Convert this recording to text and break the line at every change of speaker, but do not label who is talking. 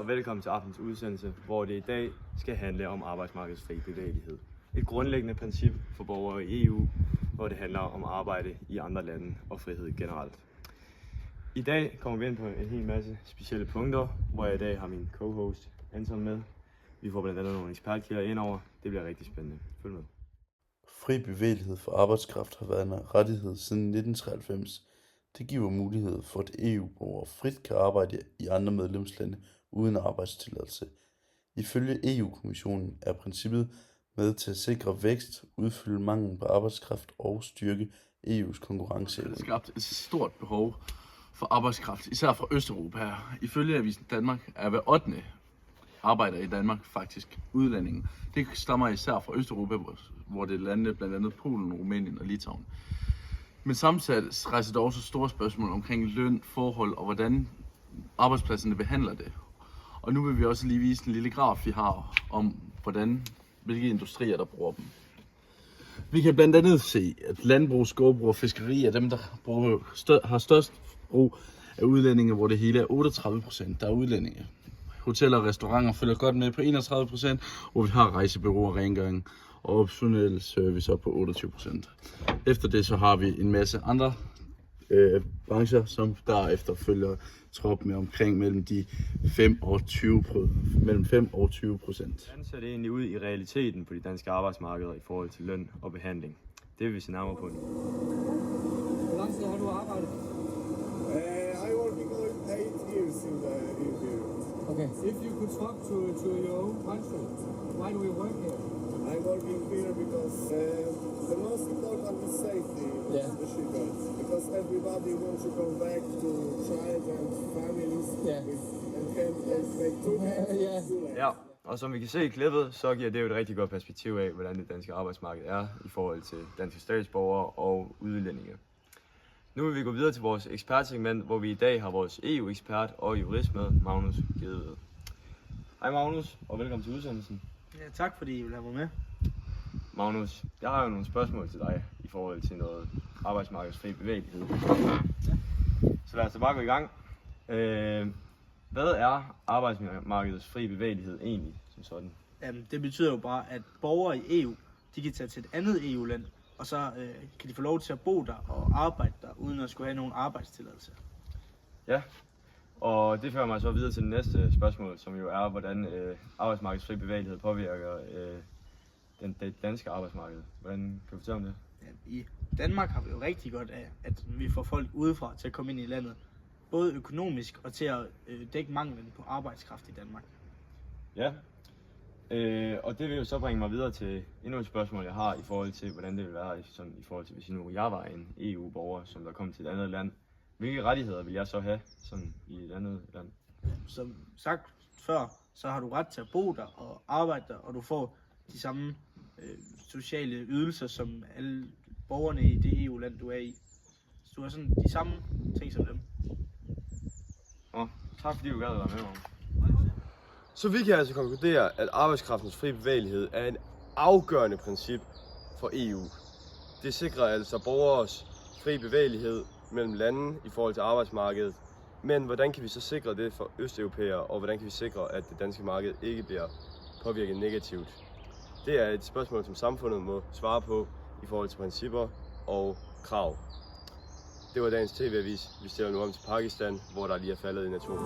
og velkommen til aftens udsendelse, hvor det i dag skal handle om arbejdsmarkedets fri bevægelighed. Et grundlæggende princip for borgere i EU, hvor det handler om arbejde i andre lande og frihed generelt. I dag kommer vi ind på en hel masse specielle punkter, hvor jeg i dag har min co-host Anton med. Vi får blandt andet nogle ekspertkilder indover. Det bliver rigtig spændende. Følg med.
Fri bevægelighed for arbejdskraft har været en rettighed siden 1993. Det giver mulighed for, at EU-borgere frit kan arbejde i andre medlemslande uden arbejdstilladelse. Ifølge EU-kommissionen er princippet med til at sikre vækst, udfylde manglen på arbejdskraft og styrke EU's konkurrenceevne.
Der er skabt et stort behov for arbejdskraft, især fra Østeuropa her. Ifølge Avisen Danmark er hver 8. arbejder i Danmark faktisk udlændinge. Det stammer især fra Østeuropa, hvor det er lande blandt andet Polen, Rumænien og Litauen. Men samtidig rejser der også store spørgsmål omkring løn, forhold og hvordan arbejdspladserne behandler det. Og nu vil vi også lige vise en lille graf, vi har om hvilke industrier der bruger dem. Vi kan blandt andet se, at landbrug, skovbrug og fiskeri er dem, der har størst brug af udlændinge, hvor det hele er 38%, der er udlændinge. Hoteller og restauranter følger godt med på 31%, hvor vi har rejsebureauer, rengøring og optionelle servicer på 28%. Efter det så har vi en masse andre brancher, som derefter følger trop med omkring mellem 5 og 20%.
Hvordan ser det egentlig ud i realiteten på de danske arbejdsmarkeder i forhold til løn og behandling? Det vil vi se nærmere på nu.
Hvor lang tid har du arbejdet?
I working like 8 years in here.
Okay. If you could talk to your own country, why do you work here?
I'm working here because the most important is safety of the shippers. Because everybody wants to go back to child and families and can make two hands.
Ja, og som vi kan se i klippet, så giver det jo et rigtig godt perspektiv af, hvordan det danske arbejdsmarked er i forhold til danske statsborgere og udlændinge. Nu vil vi gå videre til vores ekspertsegment, hvor vi i dag har vores EU-ekspert og jurist med, Magnus Gedeved. Hej Magnus, og velkommen til udsendelsen.
Ja, tak fordi I vil have mig med.
Magnus, jeg har jo nogle spørgsmål til dig i forhold til noget arbejdsmarkedets fri bevægelighed. Så lad os da bare gå i gang. Hvad er arbejdsmarkedets fri bevægelighed egentlig som sådan?
Jamen, det betyder jo bare, at borgere i EU, de kan tage til et andet EU-land, og så kan de få lov til at bo der og arbejde der, uden at skulle have nogen arbejdstilladelse.
Ja, og det fører mig så videre til det næste spørgsmål, som jo er, hvordan arbejdsmarkedets fri bevægelighed påvirker det danske arbejdsmarked. Hvordan kan du fortælle om det?
Ja, i Danmark har vi jo rigtig godt af, at vi får folk udefra til at komme ind i landet. Både økonomisk og til at dække manglen på arbejdskraft i Danmark.
Ja, og det vil jo så bringe mig videre til endnu et spørgsmål, jeg har i forhold til, hvordan det vil være i forhold til, hvis nu jeg var en EU-borger, som der kom til et andet land. Hvilke rettigheder vil jeg så have sådan i et andet land?
Som sagt før, så har du ret til at bo der og arbejde der, og du får de samme sociale ydelser som alle borgerne i det EU-land, du er i. Så du har sådan de samme ting som dem.
Tak fordi du gad at være med, Magnus.
Så vi kan altså konkludere, at arbejdskraftens fri bevægelighed er et afgørende princip for EU. Det sikrer altså borgeres fri bevægelighed mellem lande i forhold til arbejdsmarkedet. Men hvordan kan vi så sikre det for østeuropæere, og hvordan kan vi sikre, at det danske marked ikke bliver påvirket negativt? Det er et spørgsmål, som samfundet må svare på i forhold til principper og krav. Det var dagens TV-avis. Vi stiller nu om til Pakistan, hvor der lige er faldet en atom.